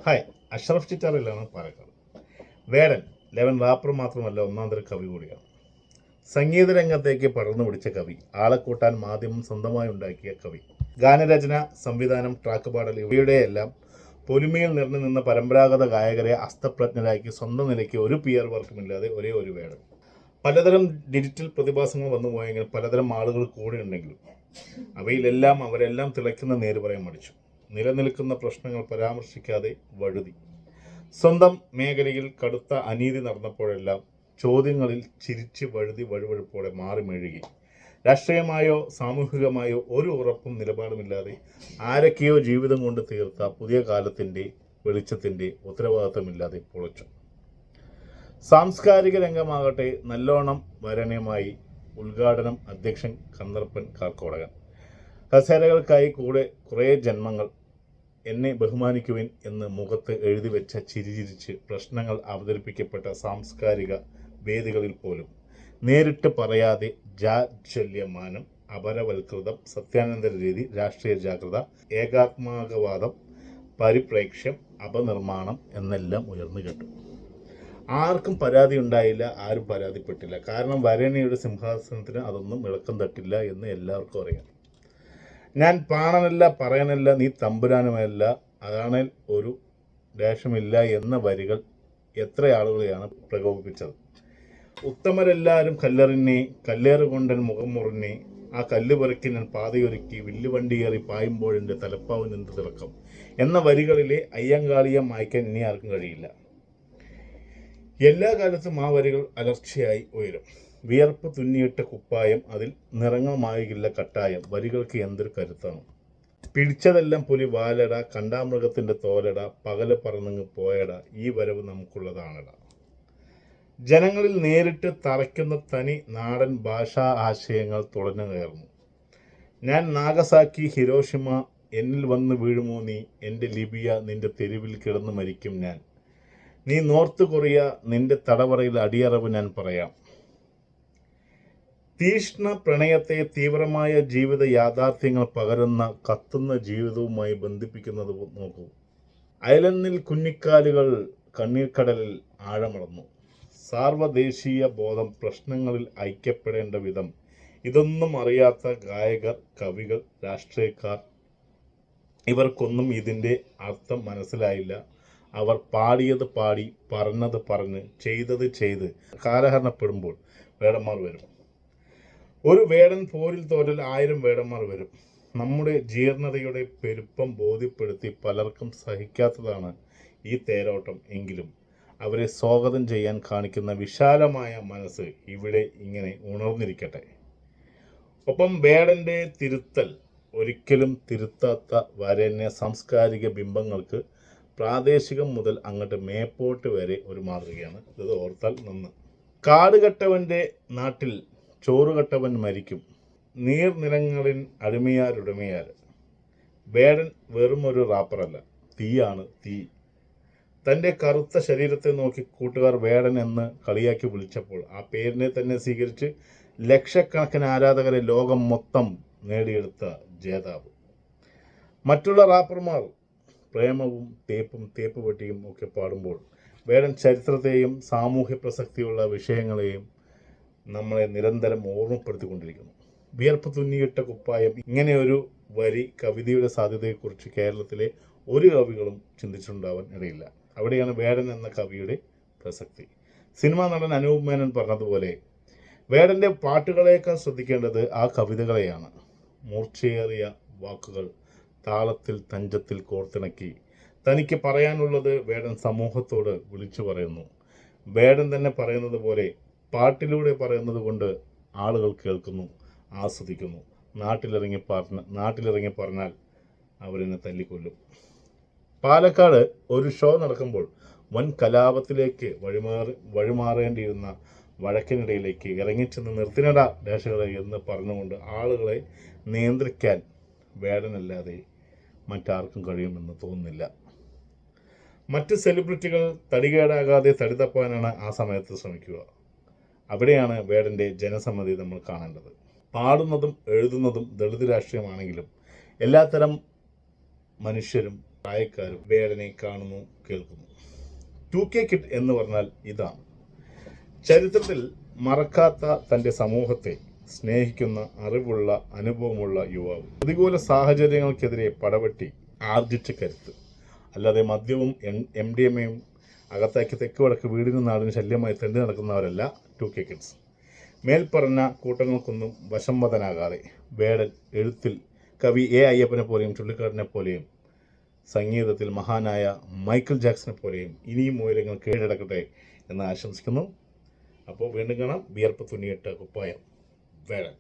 Hi, Ashraf ചിറ്റാറിലാണ് Palakkad. വേടൻ eleven wrapper മാത്രമല്ല, ഒന്നാന്തര കവി കൂടിയാണ്. സംഗീത രംഗത്തേക്ക് പടർന്നു പിടിച്ച കവി, ആളെക്കൂട്ടാൻ മാധ്യമം സ്വന്തമായി ഉണ്ടാക്കിയ കവി. ഗാനരചന, സംവിധാനം, ട്രാക്ക് പാടൽ ഇവയുടെയെല്ലാം പൊലിമയിൽ നിറഞ്ഞു നിന്ന പരമ്പരാഗത ഗായകരെ അസ്തപ്രജ്ഞരാക്കി സ്വന്തം നിലയ്ക്ക് ഒരു PR വർക്കുമില്ലാതെ ഒരേ ഒരു വേടൻ. പലതരം ഡിജിറ്റൽ പ്രതിഭാസങ്ങൾ വന്നു പോയെങ്കിലും പലതരം ആളുകൾ കൂടെ ഉണ്ടെങ്കിലും അവയിലെല്ലാം അവരെല്ലാം തിളയ്ക്കുന്ന നേര് പറയാൻ മടിച്ചു. നിലനിൽക്കുന്ന പ്രശ്നങ്ങൾ പരാമർശിക്കാതെ വഴുതി. സ്വന്തം മേഖലയിൽ കടുത്ത അനീതി നടന്നപ്പോഴെല്ലാം ചോദ്യങ്ങളിൽ ചിരിച്ച് വഴുതി വഴുവഴുപ്പോടെ മാറി മെഴുകി. രാഷ്ട്രീയമായോ സാമൂഹികമായോ ഒരു ഉറപ്പും നിലപാടുമില്ലാതെ ആരൊക്കെയോ ജീവിതം കൊണ്ട് തീർത്ത പുതിയ കാലത്തിൻ്റെ വെളിച്ചത്തിൻ്റെ ഉത്തരവാദിത്തമില്ലാതെ പൊളിച്ചു. സാംസ്കാരിക രംഗമാകട്ടെ നല്ലോണം വരണയുമായി. ഉദ്ഘാടനം അധ്യക്ഷൻ കന്ദർപ്പൻ കാർക്കോടകൻ. കസേരകൾക്കായി കൂടെ കുറേ ജന്മങ്ങൾ. എന്നെ ബഹുമാനിക്കുവിൻ എന്ന് മുഖത്ത് എഴുതി വെച്ച ചിരിച്ചിരിച്ച് പ്രശ്നങ്ങൾ അവതരിപ്പിക്കപ്പെട്ട സാംസ്കാരിക വേദികളിൽ പോലും നേരിട്ട് പറയാതെ ജാജ്വല്യമാനം, അപരവൽകൃതം, സത്യാനന്തര രീതി, രാഷ്ട്രീയ ജാഗ്രത, ഏകാത്മകവാദം, പരിപ്രേക്ഷ്യം, അപനിർമ്മാണം എന്നെല്ലാം ഉയർന്നു കേട്ടു. ആർക്കും പരാതി ഉണ്ടായില്ല, ആരും പരാതിപ്പെട്ടില്ല. കാരണം വരേണ്യയുടെ സിംഹാസനത്തിന് അതൊന്നും ഇളക്കം തട്ടില്ല എന്ന് എല്ലാവർക്കും അറിയാം. ഞാൻ പാണനല്ല, പറയനല്ല, നീ തമ്പുരാനുമല്ല, അതാണേൽ ഒരു ദേശമില്ല എന്ന വരികൾ എത്ര ആളുകളെയാണ് പ്രകോപിപ്പിച്ചത്. ഉത്തമരെല്ലാവരും കല്ലെറിഞ്ഞേ, കല്ലേറുകൊണ്ടൻ മുഖം മുറിഞ്ഞേ, ആ കല്ല് പുരക്കി ഞാൻ പാതയൊരുക്കി, വില്ലുവണ്ടിയേറി പായുമ്പോഴെൻ്റെ തലപ്പാവിന് എന്ത് തിളക്കം എന്ന വരികളിലെ അയ്യങ്കാളിയെ മായ്ക്കാൻ ഇനി ആർക്കും കഴിയില്ല. എല്ലാ കാലത്തും ആ വരികൾ അലർച്ചയായി ഉയരും. വിയർപ്പ് തുന്നിയിട്ട കുപ്പായം, അതിൽ നിറങ്ങൾ മായുകില്ല കട്ടായം. വരികൾക്ക് എന്തൊരു കരുത്താണ്. പിടിച്ചതെല്ലാം പുലി വാലട, കണ്ടാമൃഗത്തിൻ്റെ തോലട, പകല് പറന്നങ്ങ് പോയട, ഈ വരവ് നമുക്കുള്ളതാണട. ജനങ്ങളിൽ നേരിട്ട് തറയ്ക്കുന്ന തനി നാടൻ ഭാഷാ ആശയങ്ങൾ തുളഞ്ഞു കയറുന്നു. ഞാൻ നാഗസാക്കി, ഹിരോഷിമ, എന്നിൽ വന്ന് വീഴുമോ നീ, എൻ്റെ ലിബിയ, നിന്റെ തെരുവിൽ കിടന്ന് മരിക്കും ഞാൻ. നീ നോർത്ത് കൊറിയ, നിന്റെ തടവറയിൽ അടിയറവ് ഞാൻ പറയാം. തീഷ്ണ പ്രണയത്തെ തീവ്രമായ ജീവിത യാഥാർത്ഥ്യങ്ങൾ പകരുന്ന കത്തുന്ന ജീവിതവുമായി ബന്ധിപ്പിക്കുന്നത് നോക്കൂ. അയലന്നിൽ കുഞ്ഞിക്കാലുകൾ കണ്ണീർക്കടലിൽ ആഴമടന്നു. സാർവദേശീയ ബോധം, പ്രശ്നങ്ങളിൽ ഐക്യപ്പെടേണ്ട വിധം, ഇതൊന്നും അറിയാത്ത ഗായകർ, കവികൾ, രാഷ്ട്രീയക്കാർ, ഇവർക്കൊന്നും ഇതിൻ്റെ അർത്ഥം മനസ്സിലായില്ല. അവർ പാടിയത് പാടി, പറഞ്ഞത് പറഞ്ഞ്, ചെയ്തത് ചെയ്ത് കാലഹരണപ്പെടുമ്പോൾ വേടന്മാർ വരും. ഒരു വേടൻ പോരിൽ തോറ്റൽ 1000 വേടന്മാർ വരും. നമ്മുടെ ജീർണതയുടെ പെരുപ്പം ബോധ്യപ്പെടുത്തി പലർക്കും സഹിക്കാത്തതാണ് ഈ തേരോട്ടം. എങ്കിലും അവരെ സ്വാഗതം ചെയ്യാൻ കാണിക്കുന്ന വിശാലമായ മനസ്സ് ഇവിടെ ഇങ്ങനെ ഉണർന്നിരിക്കട്ടെ. ഒപ്പം വേടൻ്റെ തിരുത്തൽ ഒരിക്കലും തിരുത്താത്ത വരേണ്യ സാംസ്കാരിക ബിംബങ്ങൾക്ക് പ്രാദേശികം മുതൽ അങ്ങോട്ട് മേപ്പോട്ട് വരെ ഒരു മാതൃകയാണ്. ഇത് ഓർത്താൽ നന്ന്. കാടുകെട്ടവൻ്റെ നാട്ടിൽ ചോറുകെട്ടവൻ മരിക്കും, നീർനിലങ്ങളിൽ അടിമയാരുടമയാർ. വേടൻ വെറും ഒരു റാപ്പറല്ല, തീയാണ്, തീ. തൻ്റെ കറുത്ത ശരീരത്തെ നോക്കി കൂട്ടുകാർ വേടൻ എന്ന് കളിയാക്കി വിളിച്ചപ്പോൾ ആ പേരിനെ തന്നെ സ്വീകരിച്ച് ലക്ഷക്കണക്കിന് ആരാധകരെ ലോകം മൊത്തം നേടിയെടുത്ത ജേതാവ്. മറ്റുള്ള റാപ്പർമാർ പ്രേമവും തേപ്പ് പെട്ടിയും ഒക്കെ പാടുമ്പോൾ വേടൻ ചരിത്രത്തെയും സാമൂഹ്യ പ്രസക്തിയുള്ള വിഷയങ്ങളെയും നമ്മളെ നിരന്തരം ഓർമ്മപ്പെടുത്തിക്കൊണ്ടിരിക്കുന്നു. വിയർപ്പ് തുന്നിയിട്ട കുപ്പായം, ഇങ്ങനെയൊരു വരി കവിതയുടെ സാധ്യതയെക്കുറിച്ച് കേരളത്തിലെ ഒരു കവികളും ചിന്തിച്ചിട്ടുണ്ടാവാൻ ഇടയില്ല. അവിടെയാണ് വേടൻ എന്ന കവിയുടെ പ്രസക്തി. സിനിമാ നടൻ അനൂപ് മേനോൻ പറഞ്ഞതുപോലെ വേടൻ്റെ പാട്ടുകളേക്കാൾ ശ്രദ്ധിക്കേണ്ടത് ആ കവിതകളെയാണ്. മൂർച്ചയേറിയ വാക്കുകൾ താളത്തിൽ തഞ്ചത്തിൽ കോർത്തിണക്കി തനിക്ക് പറയാനുള്ളത് വേടൻ സമൂഹത്തോട് വിളിച്ചു പറയുന്നു. വേടൻ തന്നെ പറയുന്നത് പോലെ പാട്ടിലൂടെ പറയുന്നത് കൊണ്ട് ആളുകൾ കേൾക്കുന്നു, ആസ്വദിക്കുന്നു. നാട്ടിലിറങ്ങി പറഞ്ഞാൽ അവരെന്നെ തല്ലിക്കൊല്ലും. പാലക്കാട് ഒരു ഷോ നടക്കുമ്പോൾ വൻ കലാപത്തിലേക്ക് വഴിമാറേണ്ടിയിരുന്ന വഴക്കിനിടയിലേക്ക് ഇറങ്ങിച്ചെന്ന് നിർത്തിനട ദേശകളെ എന്ന് പറഞ്ഞുകൊണ്ട് ആളുകളെ നിയന്ത്രിക്കാൻ വേടനല്ലാതെ മറ്റാർക്കും കഴിയുമെന്ന് തോന്നുന്നില്ല. മറ്റ് സെലിബ്രിറ്റികൾ തടികേടാകാതെ തടി തപ്പാനാണ് ആ സമയത്ത് ശ്രമിക്കുക. അവിടെയാണ് വേടൻ്റെ ജനസമ്മതി നമ്മൾ കാണേണ്ടത്. പാടുന്നതും എഴുതുന്നതും ദളിത് രാഷ്ട്രീയമാണെങ്കിലും എല്ലാത്തരം മനുഷ്യരും പ്രായക്കാരും വേടനെ കാണുന്നു, കേൾക്കുന്നു. 2K കിഡ് എന്ന് പറഞ്ഞാൽ ഇതാണ്. ചരിത്രത്തിൽ മറക്കാത്ത തൻ്റെ സമൂഹത്തെ സ്നേഹിക്കുന്ന അറിവുള്ള അനുഭവമുള്ള യുവാവ്. പ്രതികൂല സാഹചര്യങ്ങൾക്കെതിരെ പടവെട്ടി ആർജിച്ച കരുത്ത്. അല്ലാതെ മദ്യവും MDMAയും അകത്താക്കി തെക്ക് വടക്ക് വീടിനും നാടിനും ശല്യമായി തെണ്ടി നടക്കുന്നവരല്ല 2K കിഡ്സ്. മേൽപ്പറഞ്ഞ കൂട്ടങ്ങൾക്കൊന്നും വശംവദനാകാതെ വേടൻ എഴുത്തിൽ കവി അയ്യപ്പനെ പോലെയും ചുള്ളിക്കാടിനെ പോലെയും സംഗീതത്തിൽ മഹാനായ മൈക്കിൾ ജാക്സനെ പോലെയും ഇനിയും ഉയരങ്ങൾ കീഴടക്കട്ടെ എന്ന് ആശംസിക്കുന്നു. അപ്പോൾ വീണ്ടും കാണാം. വിയർപ്പ് തുന്നിയിട്ട കുപ്പായം വേടൻ.